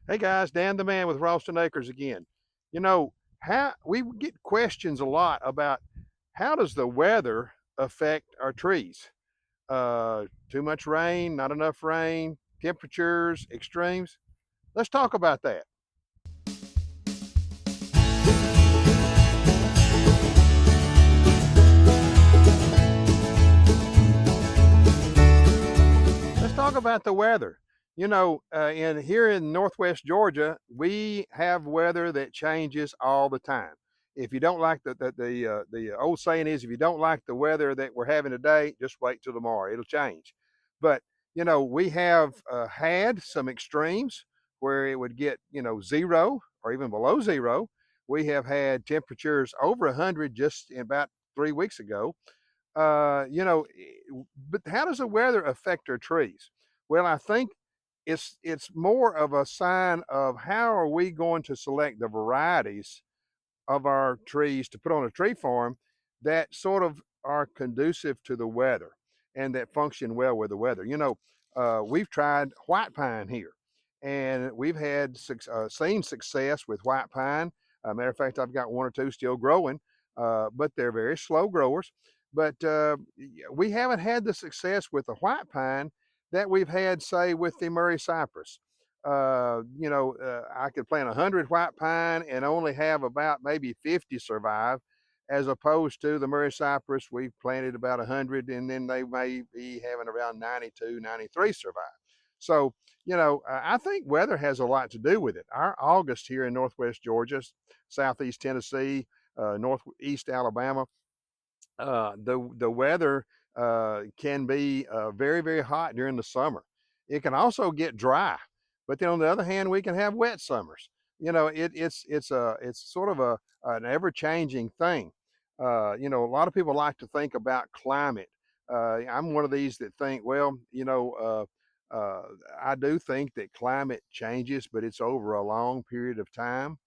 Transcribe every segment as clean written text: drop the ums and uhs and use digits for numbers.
Hey guys, Dan the Man with Ralston Acres again. You know, how we get questions a lot about how does the weather affect our trees? Too much rain, not enough rain, temperatures, extremes. Let's talk about that. Let's talk about the weather. In here in Northwest Georgia, we have weather that changes all the time. If you don't like the old saying is, if you don't like the weather that we're having today, just wait till tomorrow. It'll change. But we have had some extremes where it would get 0 or even below 0. We have had temperatures over 100 just about 3 weeks ago. But how does the weather affect our trees? Well, I think it's more of a sign of how are we going to select the varieties of our trees to put on a tree farm that sort of are conducive to the weather and that function well with the weather. We've tried white pine here, and we've had seen success with white pine. Matter of fact, I've got one or two still growing, but they're very slow growers. But we haven't had the success with the white pine that we've had, say, with the Murray cypress. I could plant 100 white pine and only have about maybe 50 survive, as opposed to the Murray cypress, we've planted about 100 and then they may be having around 92, 93 survive. So, I think weather has a lot to do with it. Our August here in Northwest Georgia, Southeast Tennessee, Northeast Alabama, the weather can be very, very hot during the summer. It can also get dry, but then on the other hand, we can have wet summers. It's sort of an ever changing thing. A lot of people like to think about climate. I'm one of these that think, well, I do think that climate changes, but it's over a long period of time.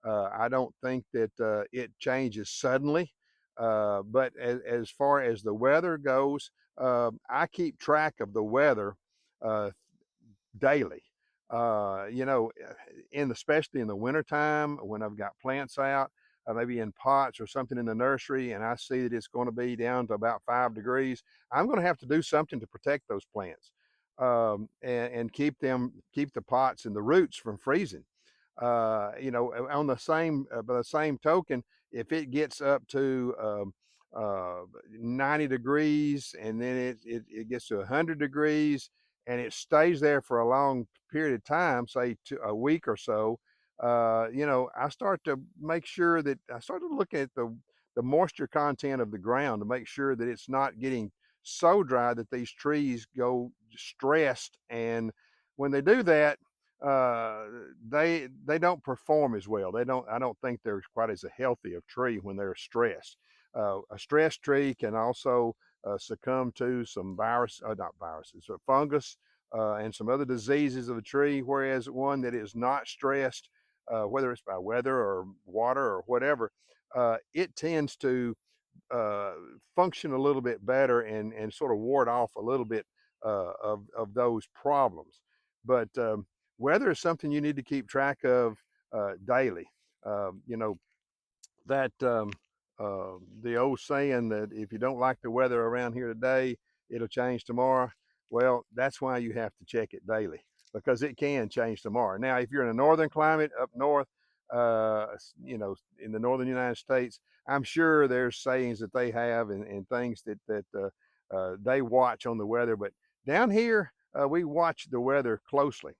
I don't think that it changes suddenly. But as far as the weather goes, I keep track of the weather uh, daily. Especially in the wintertime when I've got plants out, maybe in pots or something in the nursery, and I see that it's going to be down to about 5 degrees, I'm going to have to do something to protect those plants and keep the pots and the roots from freezing. On the same by the same token, if it gets up to 90 degrees and then it gets to 100 degrees and it stays there for a long period of time, say a week or so, I start to make sure that I start to look at the moisture content of the ground to make sure that it's not getting so dry that these trees go stressed. And when they do that, uh, they don't perform as well. They don't. I don't think they're quite as a healthy of tree when they're stressed. A stressed tree can also succumb to some not viruses, or fungus and some other diseases of the tree. Whereas one that is not stressed, whether it's by weather or water or whatever, it tends to uh, function a little bit better and sort of ward off a little bit of those problems. But weather is something you need to keep track of daily. You know that the old saying that if you don't like the weather around here today, it'll change tomorrow. Well, that's why you have to check it daily because it can change tomorrow. Now, if you're in a northern climate up north, in the northern United States, I'm sure there's sayings that they have and things that they watch on the weather. But down here, we watch the weather closely.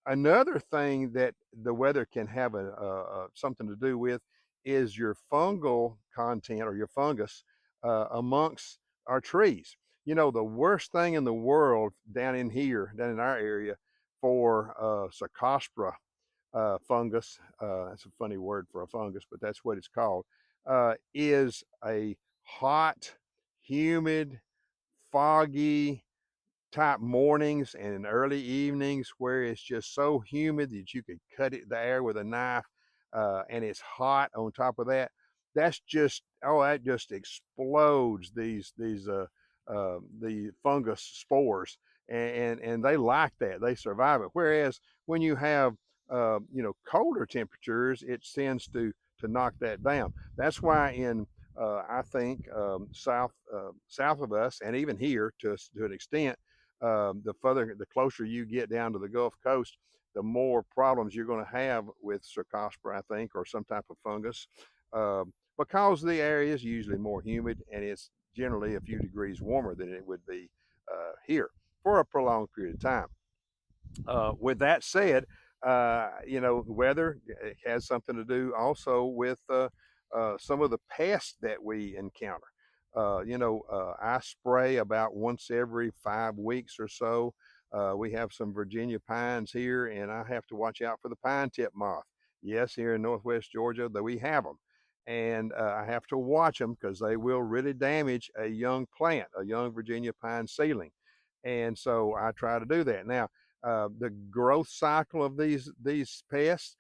Another thing that the weather can have something to do with is your fungal content or your fungus amongst our trees. The worst thing in the world down in here, down in our area, for Cercospora fungus, that's a funny word for a fungus, but that's what it's called, is a hot, humid, foggy type mornings and early evenings where it's just so humid that you could cut the air with a knife, and it's hot on top of that. That just explodes the fungus spores, and they like that. They survive it. Whereas when you have colder temperatures, it tends to knock that down. That's why in I think south of us, and even here to an extent, the closer you get down to the Gulf Coast, the more problems you're going to have with Cercospora, I think, or some type of fungus, because the area is usually more humid and it's generally a few degrees warmer than it would be here for a prolonged period of time. With that said, weather has something to do also with some of the pests that we encounter. I spray about once every 5 weeks or so. We have some Virginia pines here, and I have to watch out for the pine tip moth. Yes, here in Northwest Georgia, that we have them. And I have to watch them because they will really damage a young plant, a young Virginia pine seedling. And so I try to do that. Now, the growth cycle of these pests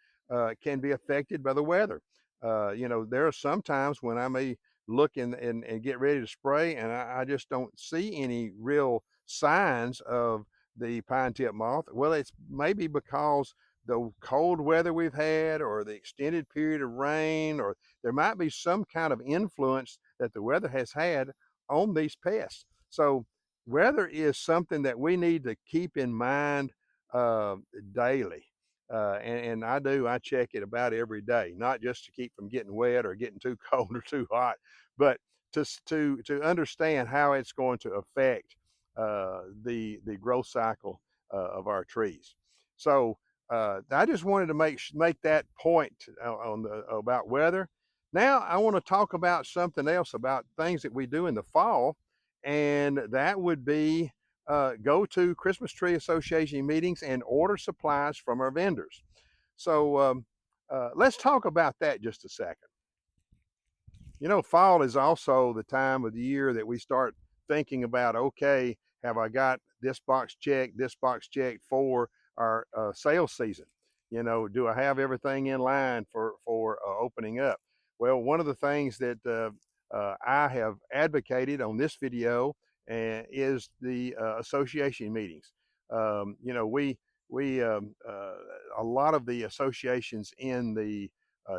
can be affected by the weather. There are some times when I may look and get ready to spray, and I just don't see any real signs of the pine tip moth. Well, it's maybe because the cold weather we've had, or the extended period of rain, or there might be some kind of influence that the weather has had on these pests. So weather is something that we need to keep in mind uh, daily. And I check it about every day, not just to keep from getting wet or getting too cold or too hot, but to understand how it's going to affect the growth cycle of our trees. So I just wanted to make that point about weather. Now I want to talk about something else, about things that we do in the fall, and that would be go to Christmas Tree Association meetings and order supplies from our vendors. So let's talk about that just a second. Fall is also the time of the year that we start thinking about, okay, have I got this box checked for our sales season? Do I have everything in line for opening up? Well, one of the things that I have advocated on this video is the association meetings. We a lot of the associations in the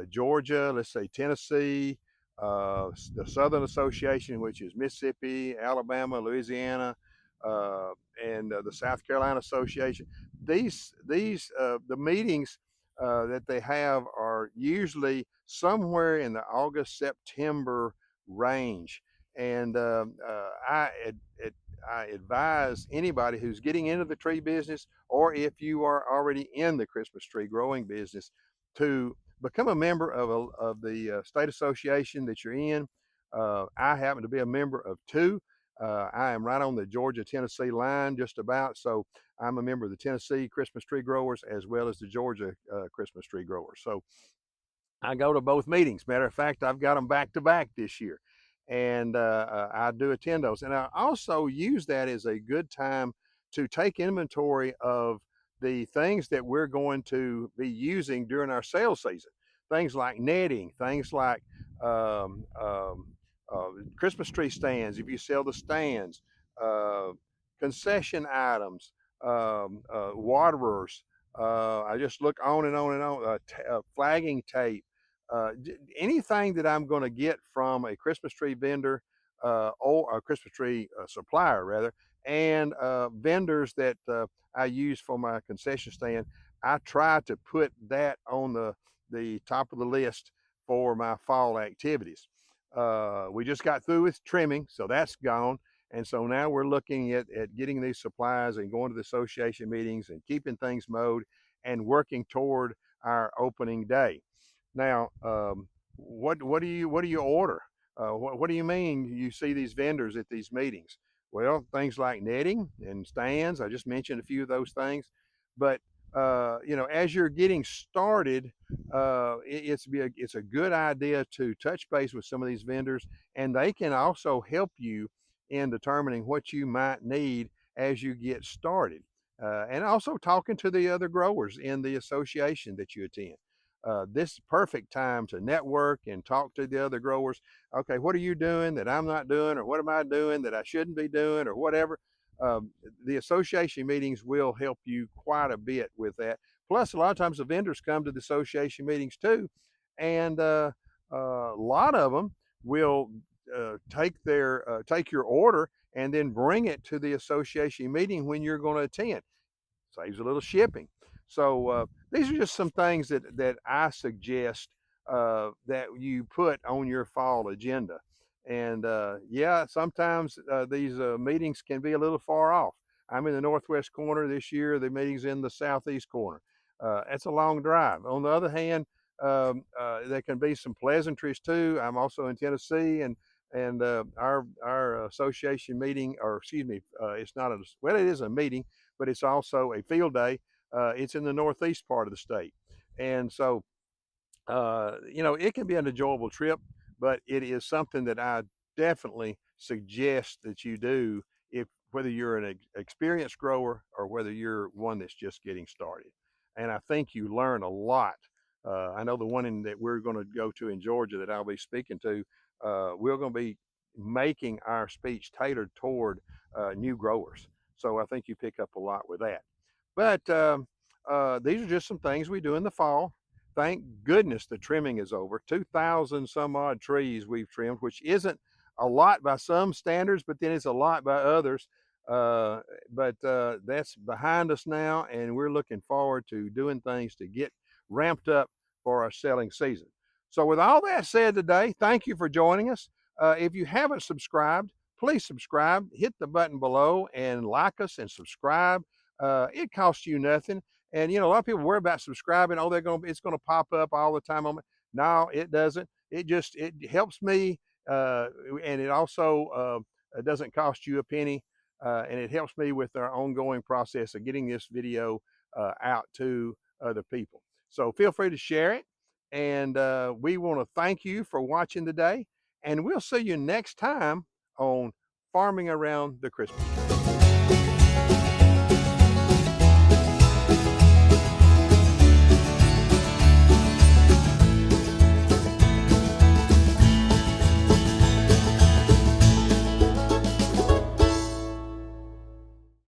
Georgia, let's say Tennessee, the Southern Association, which is Mississippi, Alabama, Louisiana, and the South Carolina Association. The meetings that they have are usually somewhere in the August September range, and I advise anybody who's getting into the tree business, or if you are already in the Christmas tree growing business, to become a member of the state association that you're in. I happen to be a member of two. I am right on the Georgia-Tennessee line just about, so I'm a member of the Tennessee Christmas Tree Growers as well as the Georgia Christmas Tree Growers. So I go to both meetings. Matter of fact, I've got them back to back this year, and I do attend those. And I also use that as a good time to take inventory of the things that we're going to be using during our sales season. Things like netting, things like um, um, Christmas tree stands, if you sell the stands, uh, concession items, waterers. I just look on and on and on. Flagging tape, anything that I'm going to get from a Christmas tree vendor or a Christmas tree supplier, rather, and vendors that I use for my concession stand, I try to put that on the top of the list for my fall activities. We just got through with trimming, so that's gone. And so now we're looking at getting these supplies and going to the association meetings and keeping things mowed and working toward our opening day. Now, what do you order? What do you mean you see these vendors at these meetings? Well, things like netting and stands. I just mentioned a few of those things, but as you're getting started, it's a good idea to touch base with some of these vendors, and they can also help you in determining what you might need as you get started, and also talking to the other growers in the association that you attend. This is perfect time to network and talk to the other growers. Okay, what are you doing that I'm not doing, or what am I doing that I shouldn't be doing, or whatever. Um, the association meetings will help you quite a bit with that. Plus, a lot of times the vendors come to the association meetings too, and a lot of them will take your order and then bring it to the association meeting when you're going to attend. Saves a little shipping. So these are just some things that I suggest that you put on your fall agenda. And yeah, sometimes these meetings can be a little far off. I'm in the northwest corner this year. The meeting's in the southeast corner. That's a long drive. On the other hand, there can be some pleasantries too. I'm also in Tennessee, and our association meeting, or excuse me, it's not a well, it is a meeting, but it's also a field day. It's in the northeast part of the state, and so you know, it can be an enjoyable trip, but it is something that I definitely suggest that you do if whether you're an experienced grower or whether you're one that's just getting started. And I think you learn a lot. I know the one that we're going to go to in Georgia that I'll be speaking to, we're going to be making our speech tailored toward new growers. So I think you pick up a lot with that. But these are just some things we do in the fall. Thank goodness the trimming is over. 2,000 some odd trees we've trimmed, which isn't a lot by some standards, but then it's a lot by others. But that's behind us now, and we're looking forward to doing things to get ramped up for our selling season. So, with all that said today, thank you for joining us. If you haven't subscribed, please subscribe. Hit the button below and like us and subscribe. It costs you nothing. And you know, a lot of people worry about subscribing. Oh, it's gonna pop up all the time on me. No, it doesn't. It helps me, uh, and it also doesn't cost you a penny, and it helps me with our ongoing process of getting this video out to other people. So feel free to share it, and we want to thank you for watching today, and we'll see you next time on Farming Around the Christmas Tree.